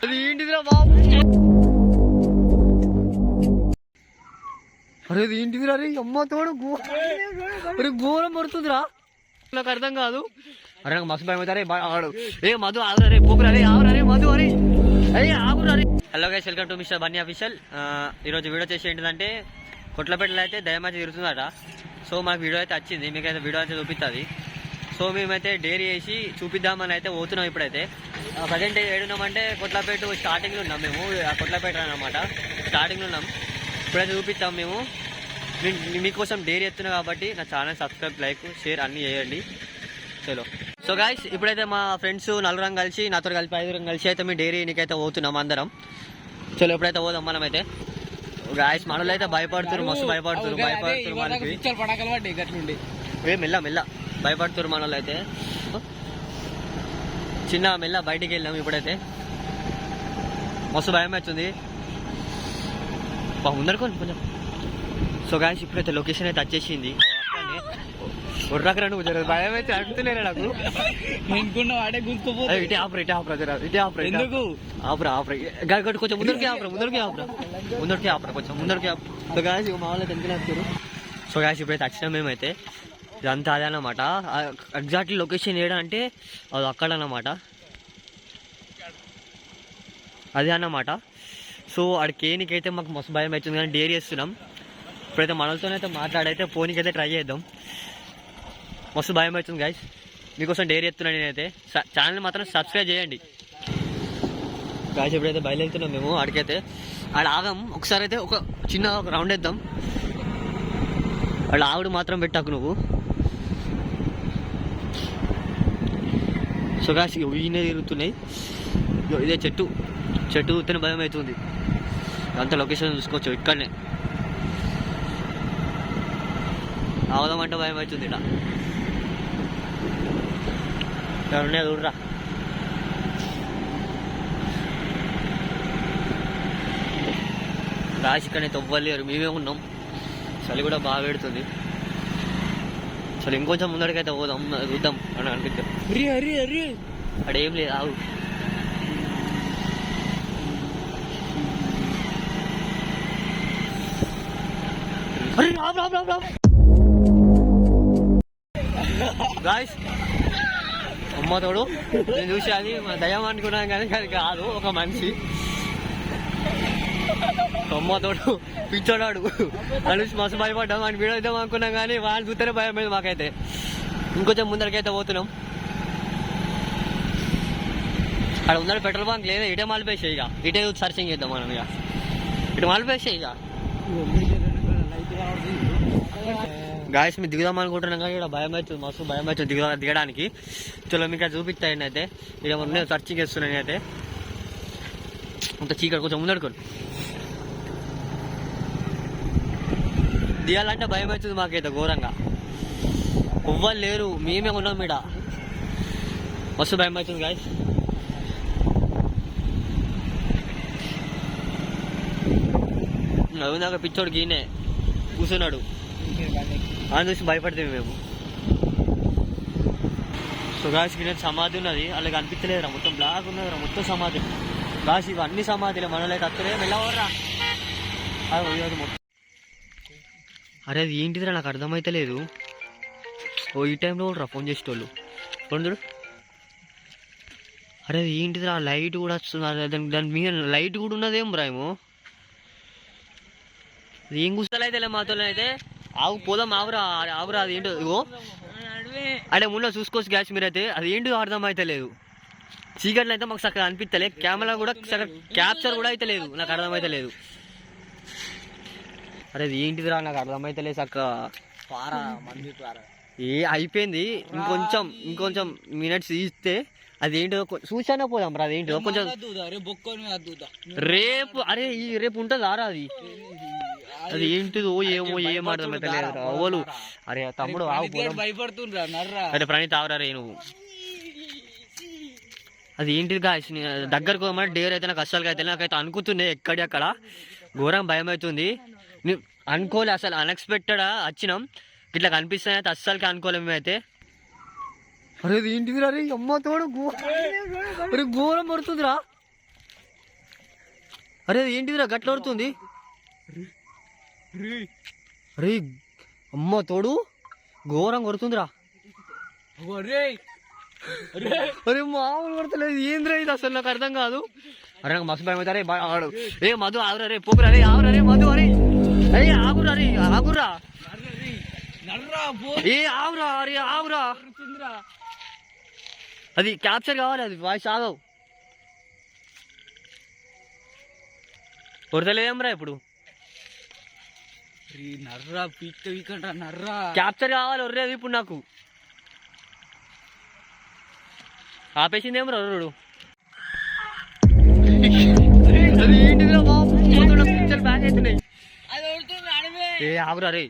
అది ఏంటిదిరా బాబు? అరే అది ఏంటిదిరా? అరే అమ్మ తోడు అరే ఘోరం పడుతుందిరా, నాకు అర్థం కాదు. అరే నాకు మస్తు భయం అవుతారే ఆడు. ఏ మధు ఆగురా రే, పోకురా రే, ఆగురా రే మధు, అరే అరే ఆగురా రే. Hello guys, welcome to mister Bunny official. ఈరోజు వీడియో చేసి ఏంటిదంటే కొట్లపేటలో అయితే దయమాచి తిరుగుతుందట. సో మాకు వీడియో అయితే వచ్చింది, మీకైతే వీడియో అయితే చూపిస్తుంది. సో మేమైతే డైరీ వేసి చూపిద్దామని అయితే పోతున్నాం. ఇప్పుడైతే ప్రజెంట్ ఏడున్నామంటే కొట్లపేట స్టార్టింగ్లో ఉన్నాం మేము. కొట్లపేట అన్నమాట స్టార్టింగ్లో ఉన్నాం. ఇప్పుడైతే చూపిస్తాం మేము. మీకోసం డైరీ ఎత్తున్నా కాబట్టి నా ఛానల్ సబ్స్క్రైబ్, లైక్, షేర్ అన్నీ చేయండి. చలో. సో గాయస్, ఇప్పుడైతే మా ఫ్రెండ్స్ నలుగురం కలిసి, నాతో కలిపి 5 కలిసి అయితే మీ డైరీనికైతే పోతున్నాం అందరం. చలో ఇప్పుడైతే పోదాం మనం అయితే. గాయస్ మనలో అయితే భయపడుతున్నారు, మస్తు భయపడుతున్నారు మనకి. మెల్ల మెల్ల భయపడుతున్నారు మనలో అయితే. చిన్న మెల్ల బయటికి వెళ్ళాం. ఇప్పుడైతే మస్తు భయం అవుతుంది, ముందరుకోండి కొంచెం. సో గాయస్ ఇప్పుడైతే లొకేషన్ అయితే వచ్చేసింది. ఉర్రాకరాను భయం అయితే అంటున్నాను నాకు. ఇటే ఆపరా, ఇటే ఆపరా, ఇటే ఆపరా, ఎందుకు ఆపరా ఆపరా గడ్డు కొంచెం ముందరికి ఆపరా, ముందరికి ఆపరా, ముందరికి ఆపరా, కొంచెం ముందరికి ఆపరా. సో గాయస్ మా వాళ్ళు ఎంత వస్తారు. సో గాయస్ ఇప్పుడైతే వచ్చినాం మేమైతే. ఇదంతా అదే అన్నమాట. ఎగ్జాక్ట్లీ లొకేషన్ ఏడా అంటే అది అక్కడ అన్నమాట, అదే అన్నమాట. సో అడికేనికైతే మాకు మస్తు భయం అవుతుంది, కానీ డైరీ చేస్తున్నాం. ఇప్పుడైతే మనలతోనైతే మాట్లాడైతే పోనీకైతే ట్రై చేద్దాం. మస్తు భయం అవుతుంది గైస్, మీకోసం డైరీ ఎత్తున్నాను నేనైతే. ఛానల్ మాత్రం సబ్స్క్రైబ్ చేయండి గాయస్. ఎప్పుడైతే బయలుదేరుతున్నాం మేము ఆడికైతే. ఆడ ఆగం, ఒకసారి అయితే ఒక చిన్న రౌండ్ వేద్దాం. వాళ్ళు ఆవిడ మాత్రం పెట్టాకు నువ్వు. సో గాయస్ ఈయనే తిరుగుతున్నాయి. ఇదే చెట్టు ఊతనే భయం అవుతుంది. అంత లొకేషన్ చూసుకోవచ్చు ఇక్కడనే. ఆవుదామంటే భయం అవుతుంది. ఇక్కడ ఉన్నాయి చూడరా. రాసి ఇక్కడనే తవ్వలేరు, మేమే ఉన్నాం. చలి కూడా బాగా పెడుతుంది. అసలు ఇంకొంచెం ముందడికైతే పోదాం, చూద్దాం అని అనిపిద్దాం. అడేం లేదు, ఆవు. గాయస్ అమ్మ తోడు, నేను చూసి అది దయ్యం అనుకున్నాను కానీ అది కాదు, ఒక మనిషి. అమ్మ తోడు పిచ్చోడాడు అని మస్తు భయపడ్డాం. అని వీడియో ఇద్దాం అనుకున్నాం కానీ వాళ్ళు చూస్తేనే భయం అయింది మాకైతే. ఇంకొంచెం ముందరికైతే పోతున్నాం. అక్కడ ఉందని పెట్రోల్ బంక్ లేదా, ఇటే మాలిపేసాయి. ఇక ఇటే సర్చింగ్ చేద్దాం మనం. ఇక ఇటు మాలిపేసాయి. ఇక గాయస్ మీరు దిగుదాం అనుకుంటున్నాం కానీ ఇక్కడ భయం అవుతుంది, మస్తు భయం అవుతుంది దిగడానికి. చలో మీకు అది చూపిస్తాయండి అయితే. ఇక్కడ నేను సర్చింగ్ చేస్తున్నాను అయితే. అంత చీకటి, కొంచెం ముందడుకోండి. దిగాలంటే భయం అవుతుంది మాకైతే ఘోరంగా. ఎవ్వరు లేరు, మేమే ఉన్నాం ఇక్కడ. మస్తు భయం అవుతుంది గాయస్. నవ్వునాక పిచ్చోడు గీనే కూర్చున్నాడు, అని చూసి భయపడితే మేము. సో గాయస్ గిన్నె సమాధి ఉన్నది, అలాగే అనిపించలేదురా, మొత్తం బ్లాక్ ఉన్నదిరా, మొత్తం సమాధి. గాయస్ ఇవి అన్ని సమాధిలే, మనలో అయితే అత్తలే వెళ్ళవర్రా. అది మొత్తం. అరే అది ఏంటిదిరా నాకు అర్థమైతలేదు. ఓ ఈ టైంలో కూడా ఫోన్ చేసేటోళ్ళు చూడు. అరే అది ఏంటిదిరా, లైట్ కూడా వస్తుంది, దాని మీద లైట్ కూడా ఉన్నదేం రాయేమో. అది ఏం కూర్చోలైతే మాతో అయితే. ఆవు పోదాం, ఆవురా అది ఏంటో. ఇగో అదే ముందు చూసుకోవచ్చు గ్యాస్ మీరైతే. అది ఏంటో అర్థం అయితే లేదు. చీకట్లో అయితే మాకు చక్కగా అనిపిస్తలే, కెమెరా కూడా చక్కగా క్యాప్చర్ కూడా అయితే లేదు, నాకు అర్థమైతే లేదు. అరే అది ఏంటిదిరా నాకు అర్థమైతే లేదు చక్కగా. అయిపోయింది, ఇంకొంచెం మినిట్స్ ఇస్తే అది ఏంటో చూసానే పోదాం రా. అదేంటో కొంచెం రేపు, అరే రేపు ఉంటుందా రా అది. అది ఏంటిదో ఏమో, ఏం అర్థమైతే లేదు అవ్వలు. అరే తమ్ముడు భయపడుతుండ్రా. అరే ప్రణీత్ ఆవరా రే నువ్వు. అది ఏంటిది గాయస్, దగ్గరకు పోమని డేర్ అయితే నాకు అస్సలు అయితే నాకైతే అనుకుతుంది ఎక్కడెక్కడ. ఘోరం భయం అవుతుంది. అనుకోలే అసలు, అన్ఎక్స్పెక్టెడ్ వచ్చినాం. ఇట్లా కనిపిస్తాయి అయితే అస్సలకి అనుకోలేము మేమైతే. అరే ఏంటిదిరా రే అమ్మ తోడు, అరే ఘోరం పడుతుందిరా. అరే ఏంటిదిరా గట్ల పడుతుంది? అరే అమ్మ తోడు ఘోరం కొడుతుందిరా. అరే మామూలు కొడతలేదు ఏంద్రా ఇది, అసలు నాకు అర్థం కాదు. అరే నాకు మస్తు భయం అవుతారే ఆడు. ఏ మధు ఆగురా రే, పోకురా రే, ఆగురా రే మధు. అరే అరే ఆగురా రే, ఆగురా. ఏ ఆగురా, అరే ఆగురా. అది క్యాప్చర్ కావాలి, అది వాయిస్ ఆగవు. కొడతలేదేమ్రా ఇప్పుడు. నర్రా పీక్ వీకంట నర్రా క్యాప్చర్ కావాలి ఒర్రేది ఇప్పుడు నాకు. ఆపేసిందేమ్రా ఒర్రుడు. అది ఏంటిదిరా బాబు, పిక్చర్ బ్యాక్ అవుతున్నాయి. ఏ ఆగురా రే.